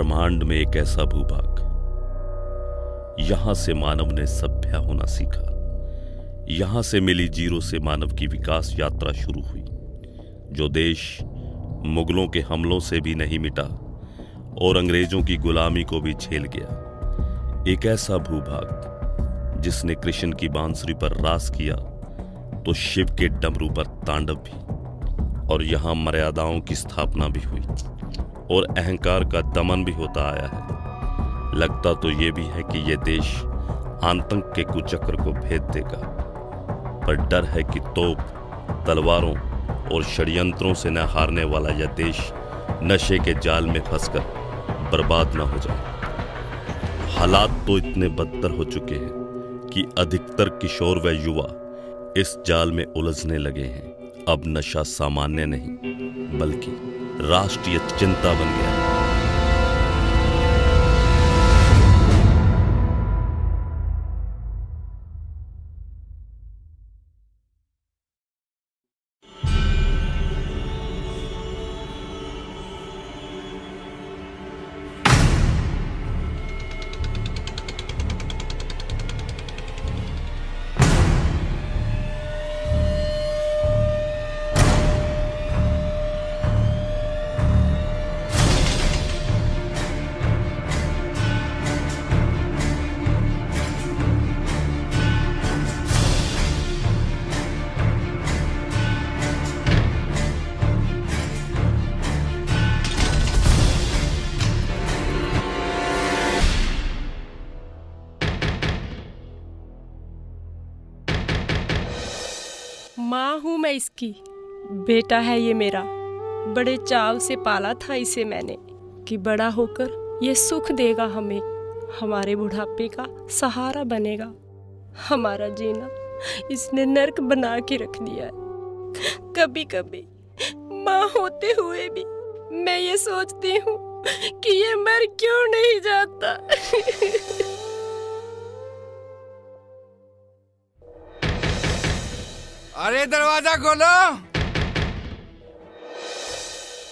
ब्रह्मांड में एक ऐसा भूभाग, यहां से मानव ने सभ्य होना सीखा। यहां से मिली जीरो से मानव की विकास यात्रा शुरू हुई। जो देश मुगलों के हमलों से भी नहीं मिटा और अंग्रेजों की गुलामी को भी झेल गया। एक ऐसा भूभाग जिसने कृष्ण की बांसुरी पर रास किया तो शिव के डमरू पर तांडव भी, और यहां मर्यादाओं की स्थापना भी हुई और अहंकार का दमन भी होता आया है। लगता तो ये भी है कि यह देश आतंक के कुचक्र को भेद देगा, पर डर है कि तोप, तलवारों और षड्यंत्रों से न हारने वाला यह देश नशे के जाल में फंसकर बर्बाद न हो जाए। हालात तो इतने बदतर हो चुके हैं कि अधिकतर किशोर व युवा इस जाल में उलझने लगे हैं। अब नशा सामान्य नहीं बल्कि राष्ट्रीय चिंता बन गया है। माँ हूँ मैं इसकी, बेटा है ये मेरा। बड़े चाव से पाला था इसे मैंने कि बड़ा होकर ये सुख देगा हमें, हमारे बुढ़ापे का सहारा बनेगा। हमारा जीना इसने नर्क बना के रख दिया है। कभी कभी माँ होते हुए भी मैं ये सोचती हूँ कि ये मर क्यों नहीं जाता। अरे दरवाजा खोलो।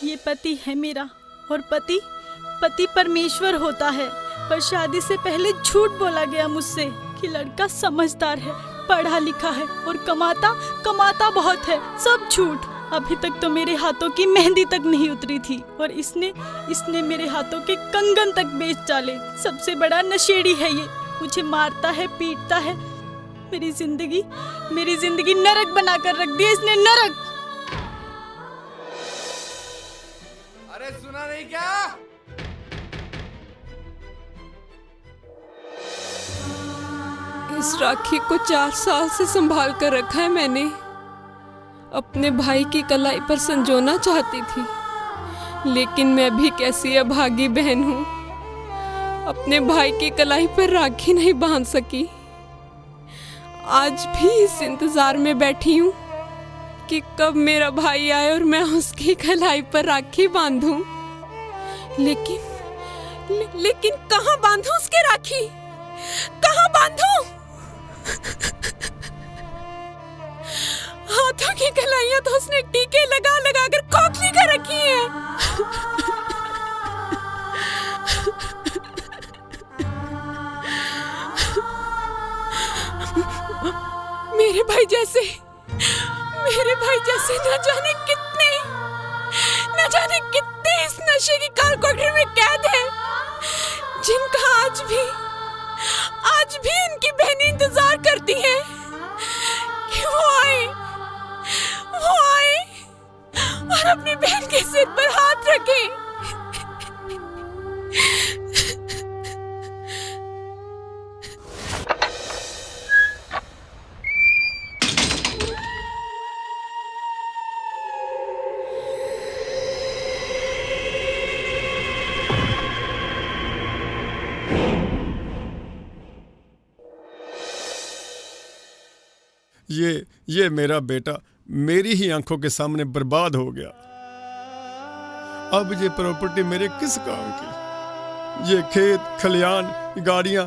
ये पति है मेरा, और पति परमेश्वर होता है। पर शादी से पहले झूठ बोला गया मुझसे कि लड़का समझदार है, पढ़ा लिखा है और कमाता बहुत है। सब झूठ। अभी तक तो मेरे हाथों की मेहंदी तक नहीं उतरी थी और इसने मेरे हाथों के कंगन तक बेच डाले। सबसे बड़ा नशेड़ी है ये, मुझे मारता है, पीटता है। मेरी जिंदगी नरक बनाकर रख दी इसने, नरक। अरे सुना नहीं क्या? इस राखी को 4 साल से संभाल कर रखा है मैंने। अपने भाई की कलाई पर संजोना चाहती थी, लेकिन मैं भी कैसी अभागी बहन हूँ, अपने भाई की कलाई पर राखी नहीं बांध सकी। आज भी इस इंतजार में बैठी हूँ कि कब मेरा भाई आए और मैं उसकी कलाई पर राखी बांधूं। लेकिन कहाँ बांधूं उसके राखी, कहाँ बांधूं? हाथों की कलाइयां तो उसने टीके लगा लगा कर खोखली कर रखी है। मेरे भाई जैसे न जाने कितने इस नशे की काल कोठरी में कैद हैं, जिनका आज भी उनकी बहनें इंतजार करती हैं कि वो आए और अपनी बहन के सिर पर हाथ रखें। ये मेरा बेटा मेरी ही आंखों के सामने बर्बाद हो गया। अब ये प्रॉपर्टी मेरे किस काम की? ये खेत खलियान गाड़ियां,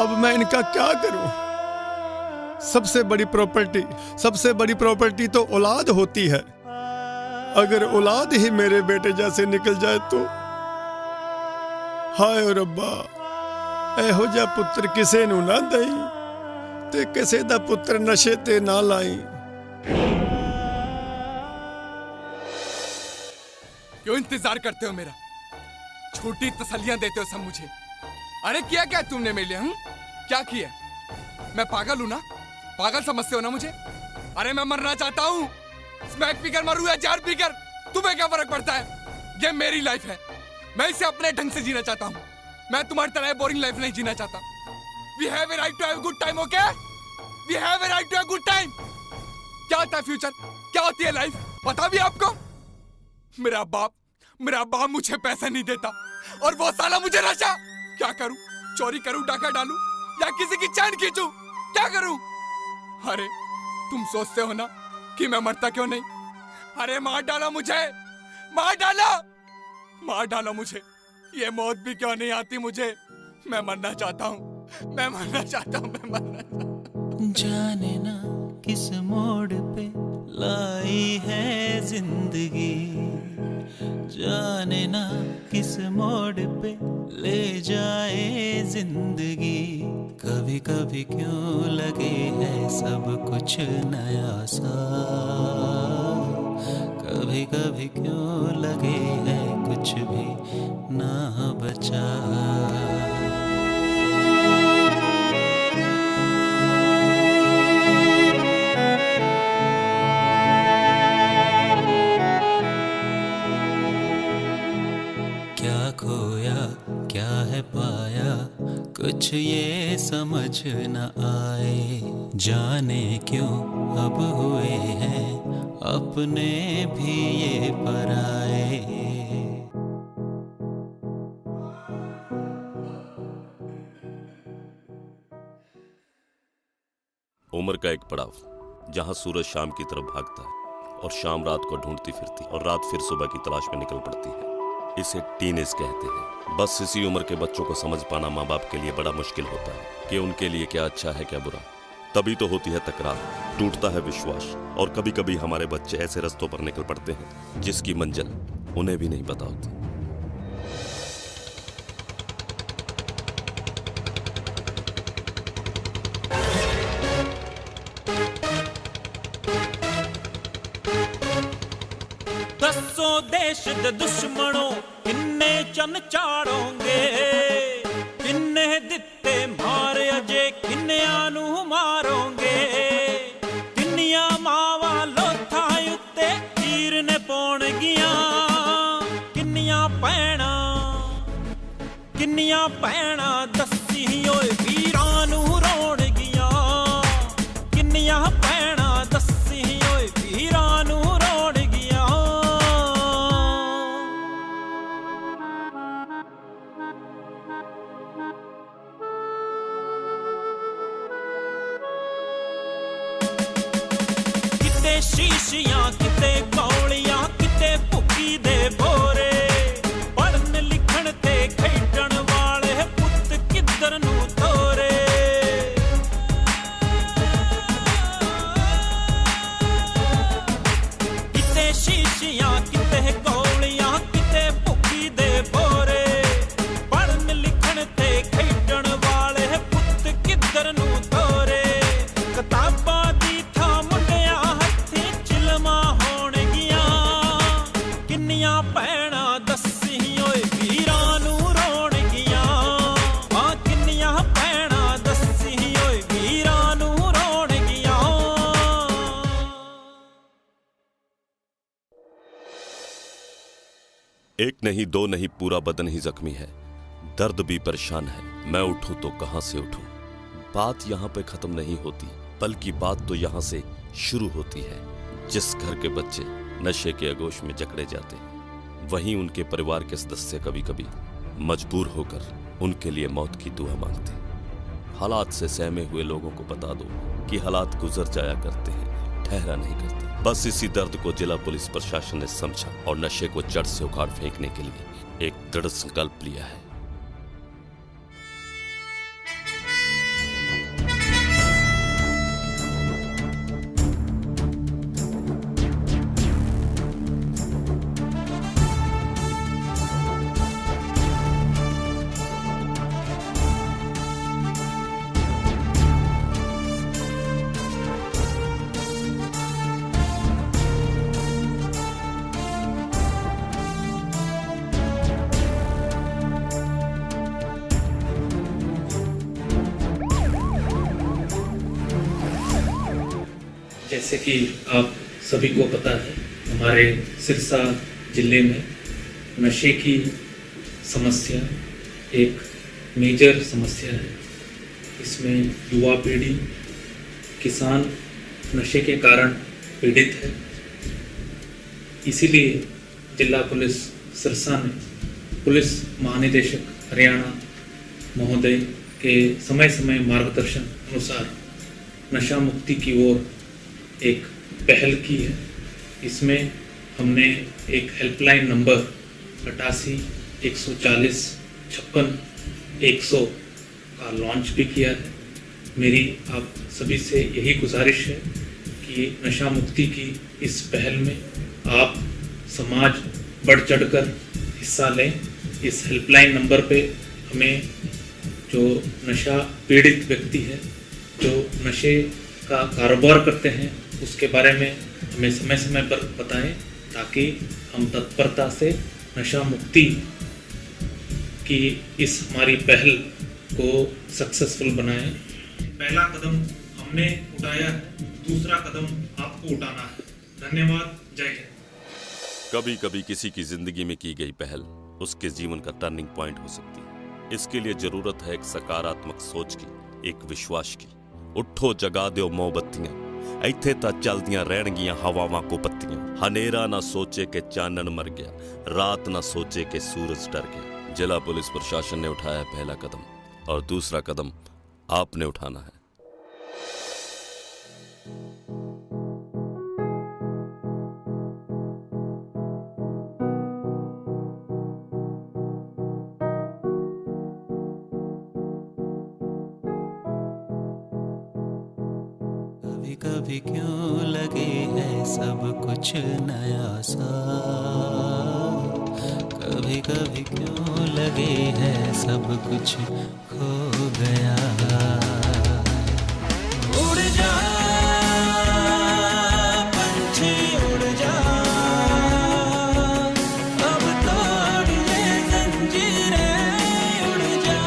अब मैं इनका क्या करूं? सबसे बड़ी प्रॉपर्टी तो औलाद होती है। अगर औलाद ही मेरे बेटे जैसे निकल जाए ਹਾਏ ਓ ਰੱਬਾ, ਇਹੋ ਜਿਹਾ ਪੁੱਤਰ ਕਿਸੇ ਨੂੰ ਨਾ ਦੇਈ ਤੇ ਕਿਸੇ ਦਾ ਪੁੱਤਰ ਨਸ਼ੇ ਤੇ ਨਾ ਲਾਈ। क्यों इंतजार करते हो मेरा? छोटी तसल्लियां देते हो सब मुझे। अरे किया क्या तुमने मेरे लिए? क्या किया? मैं पागल हूं ना? पागल समझते हो ना मुझे? अरे मैं मरना चाहता हूं, स्मैक पीकर मरूं या जार पीकर, तुम्हें क्या फर्क पड़ता है? ये मेरी लाइफ है, मैं इसे अपने ढंग से जीना चाहता हूं। मैं तुम्हारी तरह बोरिंग लाइफ नहीं जीना चाहता। We have a right to have a good time, okay? We have a right to have a good time. क्या होता है फ्यूचर? क्या होती है लाइफ? पता भी आपको? मेरा बाप मुझे पैसा नहीं देता और वो साला मुझे नशा। क्या करूं? चोरी करूं, डाका डालूं या किसी की चैन खींचूं? क्या करूं? अरे तुम सोचते हो ना कि मैं मरता क्यों नहीं? अरे मार डालो मुझे, मार डालो मुझे। ये मौत भी क्यों नहीं आती मुझे? मैं मरना चाहता हूं, मैं मरना चाहता हूं। जाने ना किस मोड़ पे लाई है जिंदगी, जाने ना किस मोड़ पे ले जाए जिंदगी। कभी कभी क्यों लगे है सब कुछ नया सा, कभी कभी क्यों लगे है कुछ भी ना बचा। खोया क्या है पाया, कुछ ये समझ न आए। जाने क्यों अब हुए हैं अपने भी ये पराए। उम्र का एक पड़ाव जहां सूरज शाम की तरफ भागता है और शाम रात को ढूंढती फिरती और रात फिर सुबह की तलाश में निकल पड़ती है। इसे टीनेज कहते हैं। बस इसी उम्र के बच्चों को समझ पाना माँ बाप के लिए बड़ा मुश्किल होता है कि उनके लिए क्या अच्छा है क्या बुरा। तभी तो होती है तकरार, टूटता है विश्वास और कभी कभी हमारे बच्चे ऐसे रास्तों पर निकल पड़ते हैं जिसकी मंजिल उन्हें भी नहीं पता होती। दसों देश दे दुश्मनों किन्ने चन चाड़ोगे, किन्ने दिते मारे अजे किन्निया नू मारोगे। किन्निया मावा लोथा उत्ते तीर ने पौणगियां, किन्निया भैणा दसी ओए वीरां नू रोणगियां। किन्निया भैणा दसी ओए वीरां नू रोणगियां। किते शीशियां किते कौलियां किते भुक्की दे बोरे। पढ़न लिखण ते खेडण वाले पुत्त किधर नू तोरे। किते शीशियां किते कौलियां किते भुक्की दे बोरे। पढ़न लिखण ते खेडण वाले पुत्त किधर नू तोरे। किताबां दी थां मुंडिया हत्थे चिलमा होणगियां। किन्नियां भैणां दसी ओए वीरां नू रोणगियां। हां किन्नियां भैणां दसी ओए वीरां नू रोणगियां। एक नहीं दो नहीं पूरा बदन ही जख्मी है, दर्द भी परेशान है। मैं उठूं तो कहां से उठूं। बात यहाँ पे खत्म नहीं होती बल्कि बात तो यहाँ से शुरू होती है। जिस घर के बच्चे नशे के आगोश में जकड़े जाते हैं वहीं उनके परिवार के सदस्य कभी कभी मजबूर होकर उनके लिए मौत की दुआ मांगते हैं। हालात से सहमे हुए लोगों को बता दो कि हालात गुजर जाया करते हैं, ठहरा नहीं करते। बस इसी दर्द को जिला पुलिस प्रशासन ने समझा और नशे को जड़ से उखाड़ फेंकने के लिए एक दृढ़ संकल्प लिया है। जैसे कि आप सभी को पता है, हमारे सिरसा जिले में नशे की समस्या एक मेजर समस्या है। इसमें युवा पीढ़ी, किसान नशे के कारण पीड़ित है। इसीलिए जिला पुलिस सिरसा ने पुलिस महानिदेशक हरियाणा महोदय के समय समय मार्गदर्शन अनुसार नशा मुक्ति की ओर एक पहल की है। इसमें हमने एक हेल्पलाइन नंबर 88 140 56 100 का लॉन्च भी किया है। मेरी आप सभी से यही गुजारिश है कि नशा मुक्ति की इस पहल में आप समाज बढ़ चढ़कर हिस्सा लें। इस हेल्पलाइन नंबर पे हमें जो नशा पीड़ित व्यक्ति है, जो नशे का कारोबार करते हैं, उसके बारे में हमें समय समय पर बताएं ताकि हम तत्परता से नशा मुक्ति की इस हमारी पहल को सक्सेसफुल बनाएं। पहला कदम हमने उठाया है, दूसरा कदम आपको उठाना है। धन्यवाद। जय हिंद। कभी कभी किसी की जिंदगी में की गई पहल उसके जीवन का टर्निंग पॉइंट हो सकती है। इसके लिए जरूरत है एक सकारात्मक सोच की, एक विश्वास की। उठो जगा दो मोमबत्तियां, ਇੱਥੇ ਤਾਂ ਚਲਦੀਆਂ ਰਹਿਣਗੀਆਂ ਹਵਾਵਾਂ ਕੋ ਪੱਤੀਆਂ। ਹਨੇਰਾ ਨਾ ਸੋਚੇ ਕਿ ਚਾਨਣ मर गया, रात ना सोचे कि सूरज डर गया। जिला पुलिस प्रशासन ने उठाया पहला कदम और दूसरा कदम आपने उठाना है। कभी कभी क्यों लगे है सब कुछ नया सा, कभी कभी क्यों लगे है सब कुछ खो गया। उड़ जा पंछी उड़ जा, अब तोड़ ये जंजीरें, उड़ जा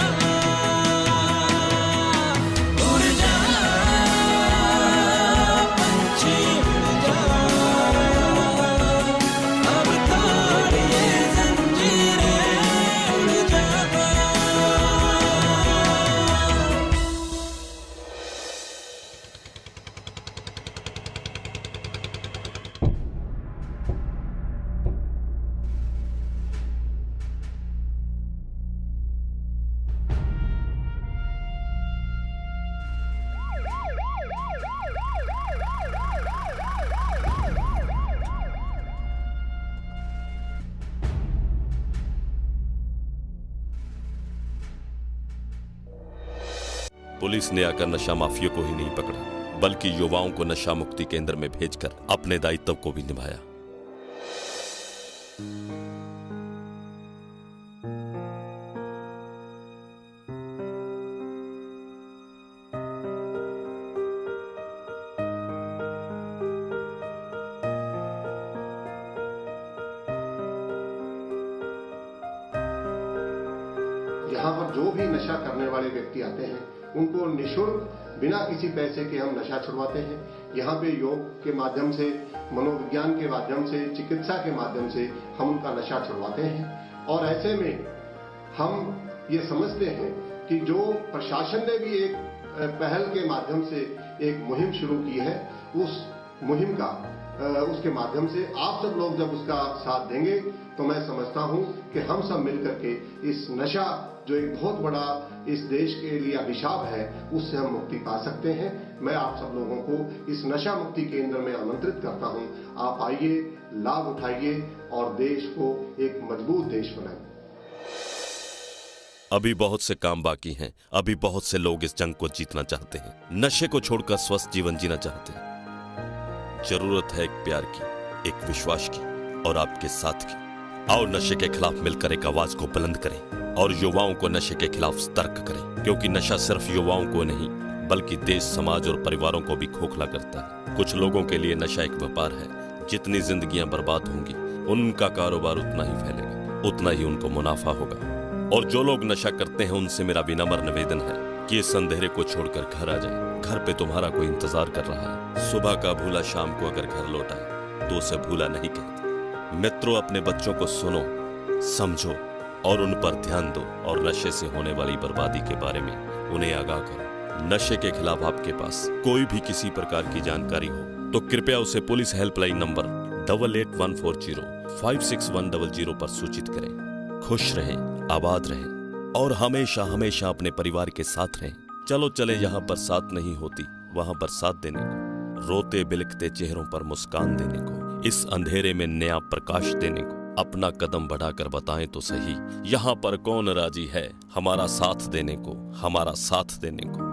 उड़ जा पंछी उड़ जा, अब तोड़ ये जंजीरें, उड़ जा। पुलिस ने आकर नशा माफिया को ही नहीं पकड़ा, बल्कि युवाओं को नशा मुक्ति केंद्र में भेजकर अपने दायित्व को भी निभाया। यहाँ पर जो भी नशा करने वाले व्यक्ति आते हैं उनको निःशुल्क बिना किसी पैसे के हम नशा छुड़वाते हैं। यहाँ पे योग के माध्यम से, मनोविज्ञान के माध्यम से, चिकित्सा के माध्यम से हम उनका नशा छुड़वाते हैं। और ऐसे में हम ये समझते हैं कि जो प्रशासन ने भी एक पहल के माध्यम से एक मुहिम शुरू की है, उस मुहिम का उसके माध्यम से आप सब लोग जब उसका साथ देंगे तो मैं समझता हूं कि हम सब मिलकर के इस नशा जो एक बहुत बड़ा इस देश के लिए अभिशाप है, उससे हम मुक्ति पा सकते हैं। मैं आप सब लोगों को इस नशा मुक्ति केंद्र में आमंत्रित करता हूं। आप आइए, लाभ उठाइए और देश को एक मजबूत देश बनाएं। अभी बहुत से काम बाकी हैं। अभी बहुत से लोग इस जंग को जीतना चाहते हैं, नशे को छोड़कर स्वस्थ जीवन जीना चाहते हैं। जरूरत है एक प्यार की, एक विश्वास की और आपके साथ की। आओ नशे के खिलाफ मिलकर एक आवाज को बुलंद करें और युवाओं को नशे के खिलाफ सतर्क करें, क्योंकि नशा सिर्फ युवाओं को नहीं बल्कि देश, समाज और परिवारों को भी खोखला करता है। कुछ लोगों के लिए नशा एक व्यापार है। जितनी जिंदगियां बर्बाद होंगी, उनका कारोबार उतना ही फैलेगा, उतना ही उनको मुनाफा होगा। और जो लोग नशा करते हैं उनसे मेरा विनम्र निवेदन है कि इस अंधेरे को छोड़कर घर आ जाए। घर पे तुम्हारा कोई इंतजार कर रहा है। सुबह का भूला शाम को अगर घर लौटा तो उसे भूला नहीं कहते। मित्रों, अपने बच्चों को सुनो, समझो और उन पर ध्यान दो और नशे से होने वाली बर्बादी के बारे में उन्हें आगाह करो। नशे के खिलाफ आपके पास कोई भी किसी प्रकार की जानकारी हो तो कृपया उसे पुलिस हेल्पलाइन नंबर 8814056100 पर सूचित करें। खुश रहें, आबाद रहें और हमेशा हमेशा अपने परिवार के साथ रहें। चलो चले जहां बरसात नहीं होती वहां बरसात देने को, रोते बिलखते चेहरों पर मुस्कान देने को, इस अंधेरे में नया प्रकाश देने को। अपना कदम बढ़ाकर बताएं तो सही, यहाँ पर कौन राजी है हमारा साथ देने को, हमारा साथ देने को।